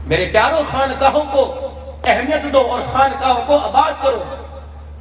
میرے پیاروں، خانقاہوں کو اہمیت دو اور خانقاہوں کو آباد کرو۔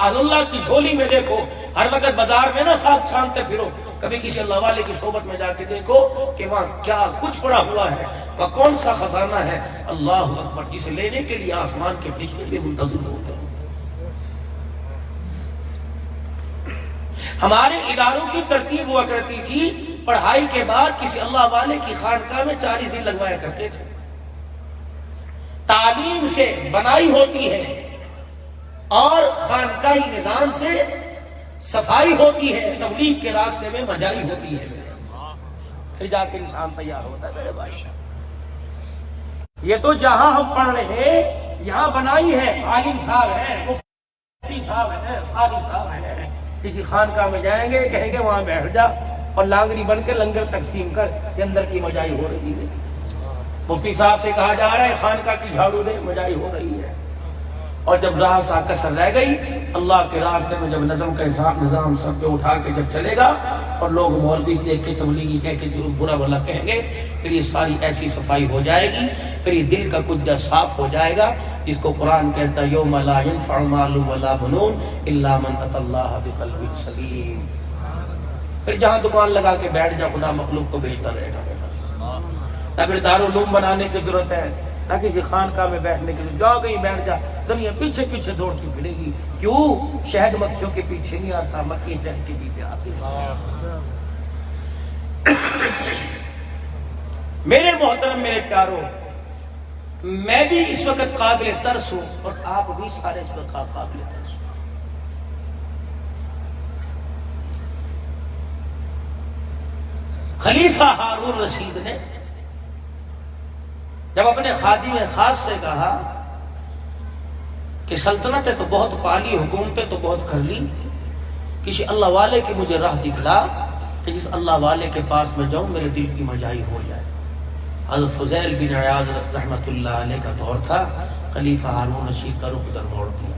اہل اللہ کی جھولی میں دیکھو، ہر وقت بازار میں نہ خاک چھانتے پھرو، کبھی کسی اللہ والے کی صحبت میں جا کے دیکھو کہ وہاں کیا کچھ پڑا ہوا ہے، وہ کون سا خزانہ ہے، اللہ اکبر، جسے لینے کے لیے آسمان کے فرشتے بھی منتظر ہوتے ہیں۔ ہمارے اداروں کی ترتیب ہوا کرتی تھی، پڑھائی کے بعد کسی اللہ والے کی خانقاہ میں 40 دن لگوایا کرتے تھے۔ تعلیم سے بنائی ہوتی ہے اور خانقاہی نظام سے صفائی ہوتی ہے، تبلیغ کے راستے میں مجائی ہوتی ہے، پھر جا کے انسان تیار ہوتا ہے۔ میرے بادشاہ، یہ تو جہاں ہم پڑھ رہے ہیں یہاں بنائی ہے، عالم صاحب ہیں، مفتی صاحب ہیں، قاری صاحب ہیں، کسی خانقاہ میں جائیں گے کہیں گے وہاں بیٹھ جا اور لانگڑی بن کے لنگر تقسیم کر کے اندر کی مجائی ہو رہی ہے۔ مفتی صاحب سے کہا جا رہا ہے خانقاہ کی جھاڑو دے، مجائی ہو رہی ہے۔ اور جب راہ سا کسر رہ گئی، اللہ کے راستے میں جب نظم کا نظام سب پہ اٹھا کے جب چلے گا اور لوگ مولوی دیکھ کے تبلیغی کہہ کے جو برا بھلا کہیں گے، پھر یہ ساری ایسی صفائی ہو جائے گی، پھر یہ دل کا کجا صاف ہو جائے گا، جس کو قرآن کہتا ہے یوم لا ينفع مال ولا بنون الا من اتى الله بقلب سلیم۔ پھر جہاں دکان لگا کے بیٹھ جا، خدا مخلوق کو بھیجتا رہے گا۔ نہ پھر دارالعلوم بنانے کی ضرورت ہے، نہ کسی خانقاہ میں بیٹھنے کی ضرورت، جاؤ کہیں بیٹھ جا، دنیا پیچھے پیچھے دوڑتی پھرے گی۔ کیوں؟ شہد مکھیوں کے پیچھے نہیں آتا، مکھی شہد کے پیچھے آتی۔ میرے محترم، میرے پیاروں، میں بھی اس وقت قابل ترس ہوں اور آپ بھی سارے اس وقت قابل ترس ہوں۔ خلیفہ ہارون رشید نے جب اپنے خادم خاص سے کہا کہ سلطنتیں تو بہت پالی، حکومتیں تو بہت کر لی، کسی اللہ والے کی مجھے راہ دکھلا کہ جس اللہ والے کے پاس میں جاؤں میرے دل کی مجائی ہو جائے۔ حضرت فضیل بن عیاض رحمت اللہ علیہ کا دور تھا، خلیفہ ہارون رشید کا رخ در موڑ دیا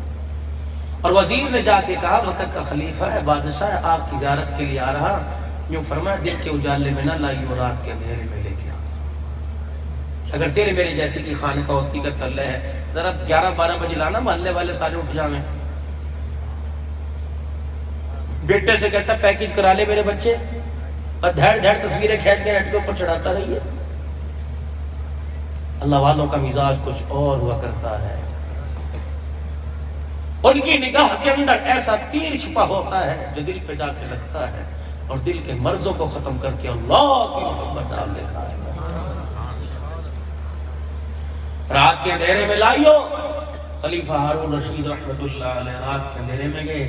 اور وزیر نے جا کے کہا وقت کا خلیفہ ہے، بادشاہ ہے، آپ کی زیارت کے لیے آ رہا، یوں فرمایا دن کے اجالے میں نہ لائیو، رات کے اندھیرے میں لے کے آ۔ اگر تیرے میرے جیسے کی خانقاہ ہوتی کا تلے ہے، ذرا 11-12 بجے لانا، محلے والے سارے اٹھ جائیں۔ بیٹے سے کہتا پیکج کرا لے میرے بچے، اور دھڑ دھڑ تصویریں کھینچ کے نیٹ کے اوپر چڑھاتا رہیے۔ اللہ والوں کا مزاج کچھ اور ہوا کرتا ہے، ان کی نگاہ کے اندر ایسا تیر چھپا ہوتا ہے جو دل پہ جا کے لگتا ہے اور دل کے مرضوں کو ختم کر کے اللہ کی محبت ڈال دیتا ہے۔ رات کے اندھیرے میں لائیو، خلیفہ ہارون رشید رحمت اللہ علیہ رات کے اندھیرے میں گئے،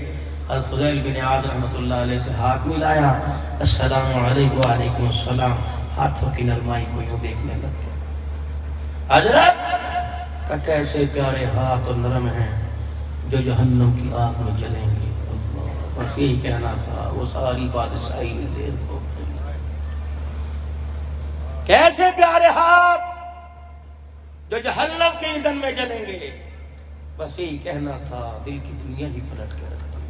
حضرت فضیل بن عیاض رحمت اللہ علیہ سے ہاتھ ملایا، السلام علیکم وعلیکم السلام، ہاتھوں کی نرمائی کو یوں دیکھنے لگ گئے۔ حضرت کیسے پیارے ہاتھ اور نرم ہیں جو جہنم کی آگ میں جلیں گے، بس یہی کہنا تھا، وہ ساری بادشاہی میں دیر ہو گئی۔ کیسے پیارے ہاتھ جو جہنم کے ایندھن میں جلیں گے، بس یہی کہنا تھا، دل کی دنیا ہی پلٹ کے رکھ دی۔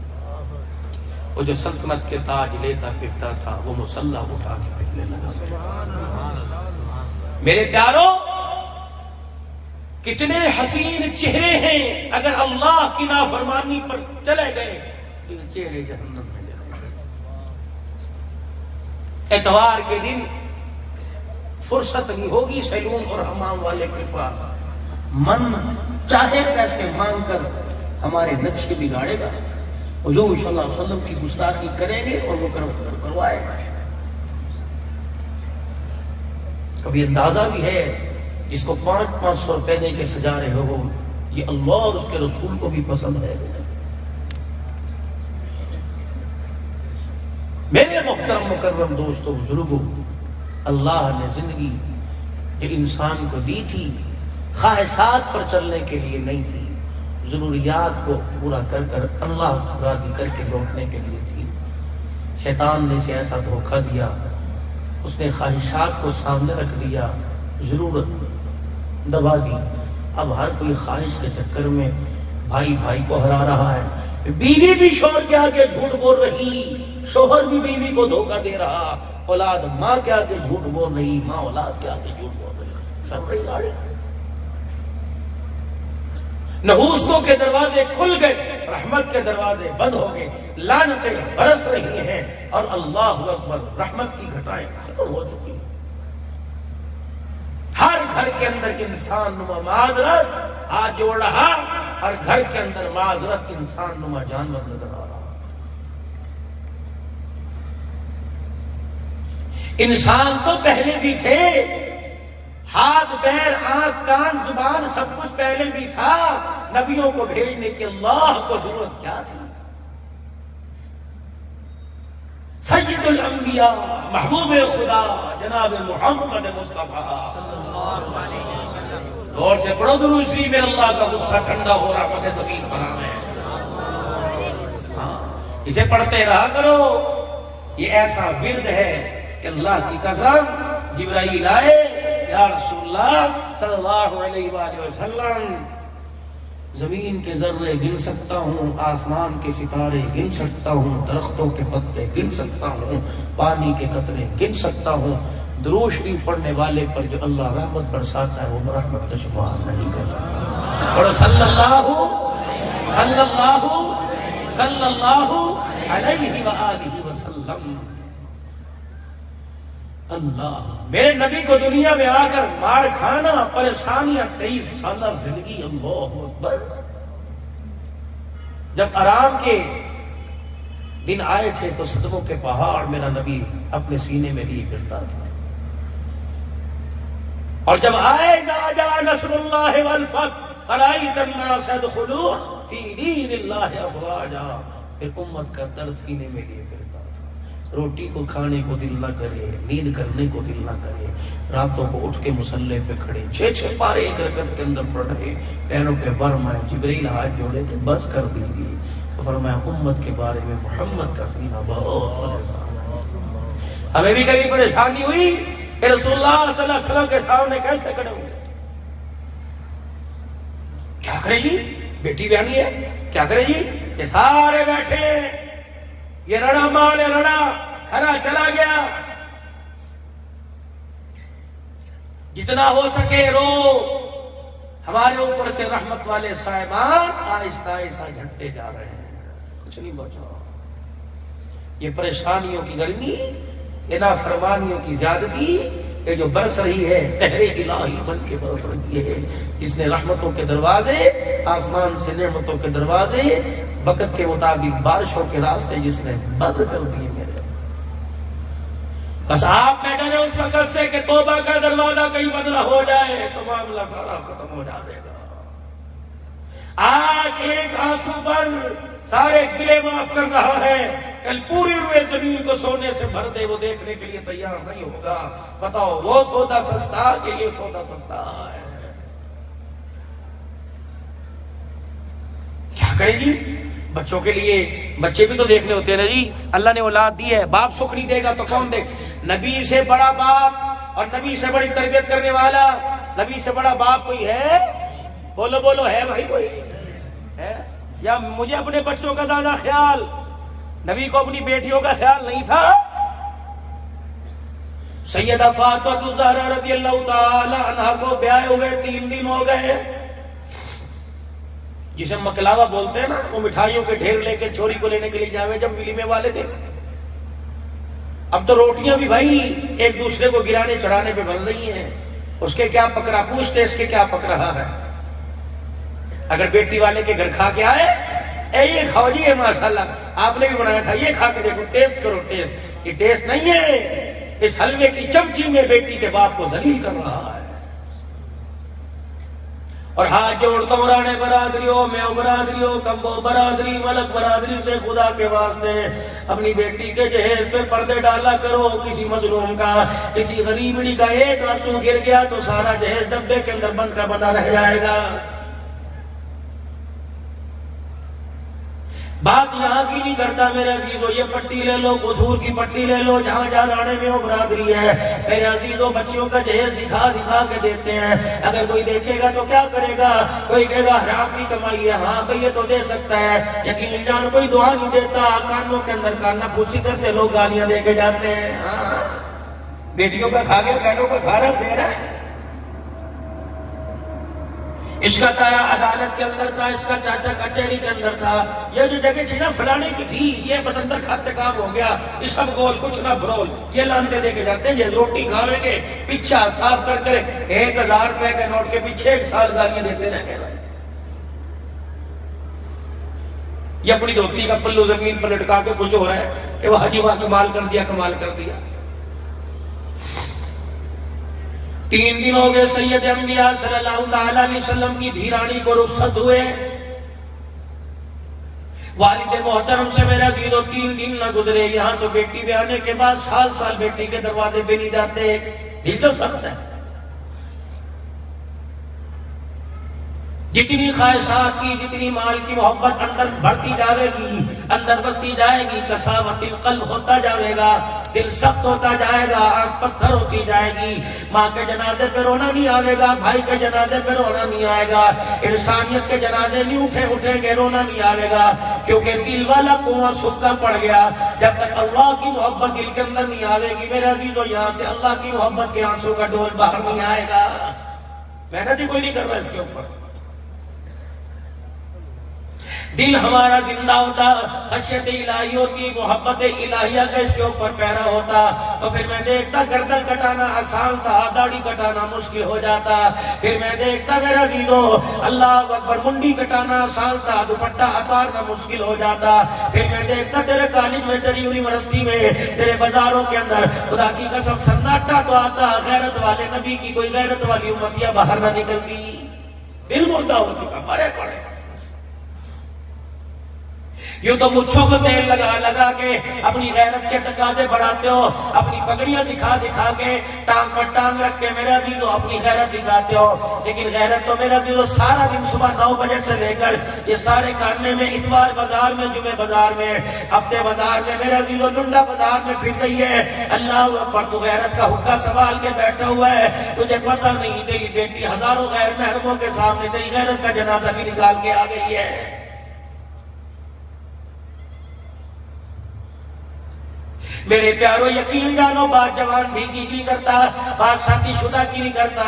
وہ جو سلطنت کے تاج لیتا پھرتا تھا، وہ مسلح اٹھا کے پھرنے لگا۔ میرے پیاروں، کتنے حسین چہرے ہیں، اگر اللہ کی نافرمانی پر چلے گئے تو یہ چہرے جہنم میں جائیں گے۔ اتوار کے دن فرصت نہیں ہوگی سیلون اور حمام والے کے پاس، من چاہے پیسے مانگ کر ہمارے نقشے بگاڑے گا، حضور صلی اللہ علیہ وسلم کی گستاخی کریں گے اور وہ کروائے گا۔ کبھی اندازہ بھی ہے جس کو 500 روپے دے کے سجا رہے ہو، یہ اللہ اور اس کے رسول کو بھی پسند ہے۔ میرے محترم مکرم دوستو بزرگو، اللہ نے زندگی جو انسان کو دی تھی خواہشات پر چلنے کے لیے نہیں تھی، ضروریات کو پورا کر کر اللہ کو راضی کر کے لوٹنے کے لیے تھی۔ شیطان نے اسے ایسا دھوکہ دیا، اس نے خواہشات کو سامنے رکھ دیا، ضرورت دبا دی۔ اب ہر کوئی خواہش کے چکر میں بھائی بھائی کو ہرا رہا ہے، بیوی بھی شوہر کے آگے جھوٹ بول رہی، شوہر بھی بیوی کو دھوکہ دے رہا، اولاد ماں کے آگے جھوٹ بول رہی، ماں اولاد کے آگے جھوٹ بول رہی، سب رہی گاڑی۔ نحوستوں کے دروازے کھل گئے، رحمت کے دروازے بند ہو گئے، لعنتیں برس رہی ہیں اور اللہ اکبر رحمت کی گھٹائیں ختم ہو چکی ہیں۔ ہر گھر کے اندر انسان نما معذرت ہاتھ جوڑ رہا، ہر گھر کے اندر معذرت انسان نما جانور نظر آ رہا۔ انسان تو پہلے بھی تھے، ہاتھ پیر آنکھ کان زبان سب کچھ پہلے بھی تھا، نبیوں کو بھیجنے کی اللہ کو ضرورت کیا تھی؟ سید الانبیاء محبوب خدا جناب محمد مصطفیٰ غور سے پڑھو درود شریف میں، اللہ کا غصہ ٹھنڈا ہو رہا، رحمت زمین پر آئے، اسے پڑھتے رہا کرو۔ یہ ایسا ورد ہے کہ اللہ کی قسم جبرائیل آئے، یا رسول اللہ صلی اللہ علیہ وآلہ وسلم زمین کے ذرے گن سکتا ہوں، آسمان کے ستارے گن سکتا ہوں، درختوں کے پتے گن سکتا ہوں، پانی کے قطرے گن سکتا ہوں، درود شریف پڑھنے والے پر جو اللہ رحمت برساتا ہے وہ رحمت کا شمار نہیں کر سکتا۔ اور صلی اللہ علیہ وآلہ وسلم۔ اللہ میرے نبی کو دنیا میں آ کر مار کھانا، پریشانیاں، 23 سالہ زندگی، اللہ اکبر۔ جب آرام کے دن آئے تھے تو صدموں کے پہاڑ میرا نبی اپنے سینے میں لیے پھرتا تھا، اور جب آئے جا نصر اللہ والفتح رأیت الناس يدخلون فی دین اللہ افواجا، پھر امت کا درد سینے میں لیے پھرتا تھا۔ روٹی کو کھانے کو دل نہ کرے، نیند کرنے کو دل نہ کرے، راتوں کو اٹھ کے مصلی پہ کھڑے 6 پارے ایک رکعت کے اندر پڑھ رہے، پیروں پہ ورم ہے، جبریل ہاتھ جوڑے کہ بس کر دیجیے، تو فرمایا امت کے بارے میں محمد کا سینہ بہت پریشان ہے۔ ہمیں بھی کبھی پریشانی ہوئی کہ رسول اللہ صلی اللہ علیہ وسلم کے سامنے کیسے کھڑے ہوئے؟ کیا کرے جی، بیٹی بہنی ہے، کیا کرے جی، یہ سارے بیٹھے، یہ رڑا مال رڑا کھڑا چلا گیا، جتنا ہو سکے رو، ہمارے اوپر سے رحمت والے صاحبان آہستہ آہستہ جھٹتے جا رہے ہیں، کچھ نہیں بچا۔ یہ پریشانیوں کی گرمی، یہ نافرمانیوں کی زیادتی، یہ جو برس رہی ہے قہر الہی بن کے برس رہی ہے، جس نے رحمتوں کے دروازے، آسمان سے نعمتوں کے دروازے، وقت کے مطابق بارشوں کے راستے جس نے بند کر دیے میرے۔ بس آپ میں ڈرے اس وقت سے کہ توبہ کا دروازہ کہیں بند نہ ہو جائے تو معاملہ سارا ختم ہو جائے گا۔ آج ایک آنسو پر سارے گلے معاف کر رہا ہے، کل پوری روئے زمین کو سونے سے بھر دے، وہ دیکھنے کے لیے تیار نہیں ہوگا۔ بتاؤ وہ سودا سستا کہ یہ سودا سستا ہے؟ کیا کرے جی؟ بچوں کے لیے بچے بھی تو دیکھنے ہوتے ہیں نا جی، اللہ نے اولاد دی ہے، باپ سکھ نہیں دے گا تو کون دے؟ نبی سے بڑا باپ اور نبی سے بڑی تربیت کرنے والا، نبی سے بڑا باپ کوئی ہے؟ بولو بولو، ہے بھائی کوئی ہے؟ یا مجھے اپنے بچوں کا زیادہ خیال، نبی کو اپنی بیٹیوں کا خیال نہیں تھا؟ سیدہ فاطمہ الزہرا رضی اللہ تعالی عنہا کو بیاہ ہوئے 3 دن ہو گئے، جسے مکلاوا بولتے ہیں نا، وہ مٹھائیوں کے ڈھیر لے کے چوری کو لینے کے لیے جاوے جب ولیمے والے تھے۔ اب تو روٹیاں بھی بھائی ایک دوسرے کو گرانے چڑھانے پہ بن رہی ہیں، اس کے کیا پکڑا، پوچھتے اس کے کیا پک رہا ہے۔ اگر بیٹی والے کے گھر کھا کے آئے، اے یہ کھاؤ جی، ماشاءاللہ آپ نے بھی بنایا تھا، یہ کھا کے دیکھو، ٹیسٹ کرو، ٹیسٹ، یہ ٹیسٹ نہیں ہے، اس حلوے کی چمچی میں بیٹی کے باپ کو ذلیل کر رہا ہے۔ اور ہاتھ جوڑتا ہوں رانے برادریوں، میں برادریوں، کمبو برادری، ملک برادری سے خدا کے واسطے اپنی بیٹی کے جہیز پہ پردے ڈالا کرو۔ کسی مظلوم کا، کسی غریبڑی کا ایک آنسو گر گیا تو سارا جہیز ڈبے کے اندر بند کا بندہ رہ جائے گا۔ بات یہاں کی نہیں کرتا میرے عزیزو، یہ پٹی لے لو، قصور کی پٹی لے لو، جہاں جہاں رانے میں وہ برادری ہے، میرے عزیزو بچوں کا جہیز دکھا دکھا کے دیتے ہیں۔ اگر کوئی دیکھے گا تو کیا کرے گا؟ کوئی کہے گا حرام کی کمائی ہے، ہاں بھئی یہ تو دے سکتا ہے، یقین جان کوئی دعا نہیں دیتا، کانوں کے اندر کاننا پھوسی کرتے لوگ گالیاں دے کے جاتے ہیں۔ ہاں بیٹیوں کا کھا گیا، بہنوں کا کھا رہا، دے رہا ہے۔ اس کا تایا عدالت کے اندر تھا، اس کا چاچا کچہری کے اندر تھا، یہ جو جگہ تھی نا فلانے کی تھی، یہ بس اندر کھاتے کام ہو گیا، یہ سب گول کچھ نہ فرول، یہ لانتے دے کے جاتے ہیں، یہ روٹی کھاویں گے پیچھا صاف کر کر 1000 روپے کے نوٹ کے پیچھے 1 سال گالیاں دیتے رہ گئے۔ یہ اپنی دھوتی کا پلو زمین پر لٹکا کے کچھ ہو رہا ہے کہ وہ حجی وہاں کمال کر دیا، کمال کر دیا۔ 3 دن ہو گئے سید انبیاء صلی اللہ تعالیٰ علیہ وسلم کی دھیرانی کو رخصت ہوئے، والد محترم سے میرا 3 دن نہ گزرے، یہاں تو بیٹی بھی آنے کے بعد سال سال بیٹی کے دروازے پہ نہیں جاتے، دل تو سخت ہے۔ جتنی خواہشات کی، جتنی مال کی محبت اندر بڑھتی جاوے گی، اندر بستی جائے گی، قساوت القلب ہوتا جائے گا، دل سخت ہوتا جائے گا، آنکھ پتھر ہوتی جائے گی۔ ماں کے جنازے پہ رونا نہیں آئے گا، بھائی کے جنازے پہ رونا نہیں آئے گا، انسانیت کے جنازے نہیں اٹھیں گے، رونا نہیں آئے گا، کیونکہ دل والا کنواں سکا پڑ گیا۔ جب تک اللہ کی محبت دل کے اندر نہیں آئے گی میرے عزیزو، یہاں سے اللہ کی محبت کے آنسو کا ڈول باہر نہیں آئے گا۔ محنت ہی کوئی نہیں کر رہا اس کے اوپر، دل ہمارا زندہ ہوتا، خشیت الہی ہوتی، محبت الہیہ کا اس کے اوپر پیرا ہوتا، تو پھر میں دیکھتا گردن کٹانا آسان تھا، داڑھی کٹانا مشکل ہو جاتا۔ پھر میں دیکھتا میرا عزیزو اللہ اکبر منڈی کٹانا آسان تھا، دوپٹہ اتارنا مشکل ہو جاتا۔ پھر میں دیکھتا تیرے کالج میں، تیری یونیورسٹی میں، تیرے بازاروں کے اندر خدا کی قسم سناٹا تو آتا، غیرت والے نبی کی کوئی غیرت والی امتیاں باہر نہ نکلتی، دل مردہ ہو چکا، مرے پڑے۔ یوں تو مچھوں کو تیل لگا لگا کے اپنی غیرت کے تقاضے بڑھاتے ہو، اپنی پگڑیاں دکھا دکھا کے، ٹانگ پر ٹانگ رکھ کے میرے عزیزو اپنی غیرت دکھاتے ہو، لیکن غیرت تو میرے عزیزو سارا دن صبح 9 بجے سے لے کر یہ سارے کارنے میں، اتوار بازار میں، جمعہ بازار میں، ہفتے بازار میں، میرے عزیزو لنڈا بازار میں پھر رہی ہے۔ اللہ اکبر، تو غیرت کا حقہ سوال کے بیٹھا ہوا ہے، تجھے پتہ نہیں تیری بیٹی ہزاروں غیر محرموں کے سامنے تیری غیرت کا جنازہ بھی نکال کے آ گئی ہے۔ میرے پیارو یقین جانو، بات جوان بھی کی نہیں کرتا، بات شادی شدہ کی نہیں کرتا،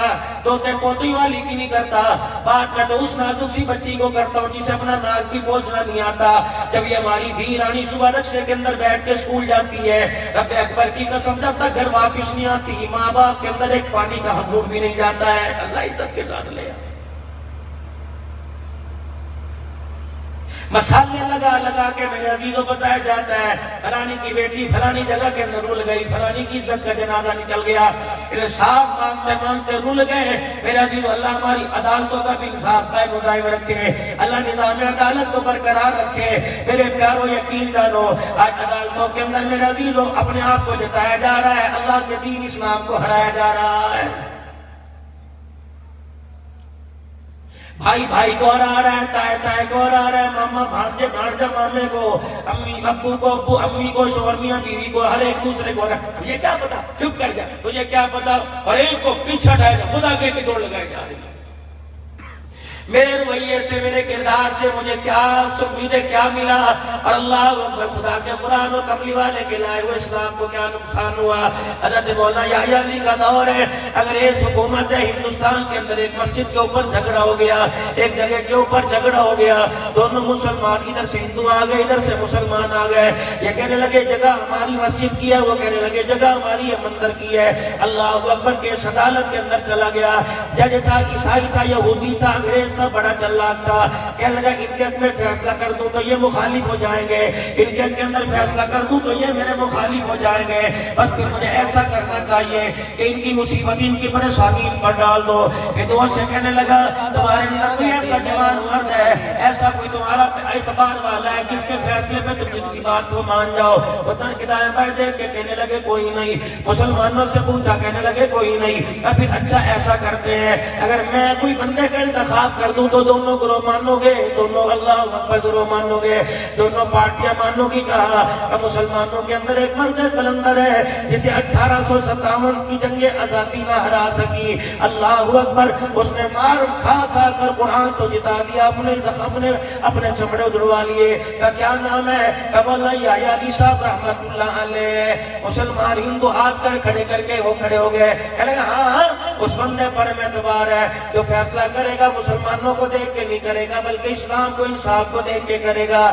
دوتے پوتی والی کی نہیں کرتا، بات میں تو اس نازک سی بچی کو کرتا ہوں جسے اپنا ناک بھی پہنچنا نہیں آتا۔ جب یہ ہماری دھی رانی صبح رکشے کے اندر بیٹھ کے اسکول جاتی ہے، رب اکبر کی قسم جب تک گھر واپس نہیں آتی، ماں باپ کے اندر ایک پانی کا ہنگور بھی نہیں جاتا ہے۔ اللہ عزت کے ساتھ لے مسالے لگا لگا کے میرے عزیزوں بتایا جاتا ہے فلانی کی بیٹی فلانی جگہ کے اندر رول گئی، فلانی کی عزت کا جنازہ نکل گیا، انصاف مانگتے مانگتے رول گئے۔ میرے عزیزوں اللہ ہماری عدالتوں کا بھی انصاف قائم و دائم رکھے، اللہ نظام عدالت کو برقرار رکھے۔ میرے پیارو یقین جانو، آج عدالتوں کے اندر میرے عزیزوں اپنے آپ کو جتایا جا رہا ہے، اللہ کے دین اسلام کو ہرایا جا رہا ہے۔ بھائی بھائی کو ہرا رہا ہے، تائے تائے کو ہرا رہا ہے، ماما بھانجے بھانجا مامے کو، امی ابو کو، ابو امی کو، شوہر میاں بیوی کو، ہر ایک دوسرے کو ہرا۔ تجھے کیا پتا، چپ کر جا، تجھے کیا پتا، اور ایک کو پیچھا ڈائے گا، خدا کے دوڑ لگائے جا رہی ہے۔ میرے رویے سے، میرے کردار سے مجھے کیا سکھ مجھے کیا ملا، اور اللہ اکبر خدا کے قرآن و کملی والے کے لائے ہوئے اسلام کو کیا نقصان ہوا۔ حضرت مولانا یحییٰ علی کا دور ہے، انگریز حکومت ہے ہندوستان کے اندر، ایک مسجد کے اوپر جھگڑا ہو گیا، ایک جگہ کے اوپر جھگڑا ہو گیا، دونوں مسلمان، ادھر سے ہندو آ گئے، ادھر سے مسلمان آ گئے، یہ کہنے لگے جگہ ہماری مسجد کی ہے، وہ کہنے لگے جگہ ہماری مندر کی ہے۔ اللہ اکبر کے عدالت کے اندر چلا گیا، جج تھا عیسائی تھا یہودی تھا انگریز تھا، بڑا چلاک تھا، کہنے لگا ان کے حق میں فیصلہ کر دوں تو یہ مخالف ہو جائیں گے، ان کے حق کے اندر فیصلہ کر دوں تو یہ میرے مخالف ہو جائیں گے، بس پھر مجھے ایسا کرنا چاہیے کہ ان کی مصیبت ان کی پریشانی ان پر ڈال دو۔ ہندوؤں سے کہنے لگا تمہارے اندر کوئی ایسا جوان مرد ہے، ایسا کوئی تمہارا اعتبار والا ہے جس کے فیصلے پہ تم جس کی بات کو مان جاؤ؟ وہ دائیں بائیں دیکھ کے کہنے لگے کوئی نہیں۔ مسلمانوں سے پوچھا، کہنے لگے کوئی نہیں۔ پھر اچھا ایسا کرتے ہیں، اگر میں کوئی بندے کا انتخاب کر دوں تو دونوں گروہ مانو گے، دونوں اللہ اکبر گروہ مانو گے، دونوں پارٹیاں مانو گی؟ کہا کہ مسلمانوں کے اندر ایک مرد قلندر ہے جسے 1857 کی جنگ آزادی نہ ہرا سکی، اللہ اکبر، اس نے مار کھا کھا کر قرآن تو جتا دیا، اپنے چمڑے اجڑوا لیے۔ کا کیا نام ہے؟ کہ مولانا یحییٰ علی صاحب رحمت اللہ علیہ۔ مسلمان ہندو ہاتھ کر کھڑے کر کے وہ کھڑے ہو گئے، کہنے لگا ہاں اس بندے پر اعتبار ہے جو فیصلہ کرے گا مسلمانوں کو دیکھ کے نہیں کرے گا بلکہ اسلام کو انصاف کو دیکھ کے کرے گا۔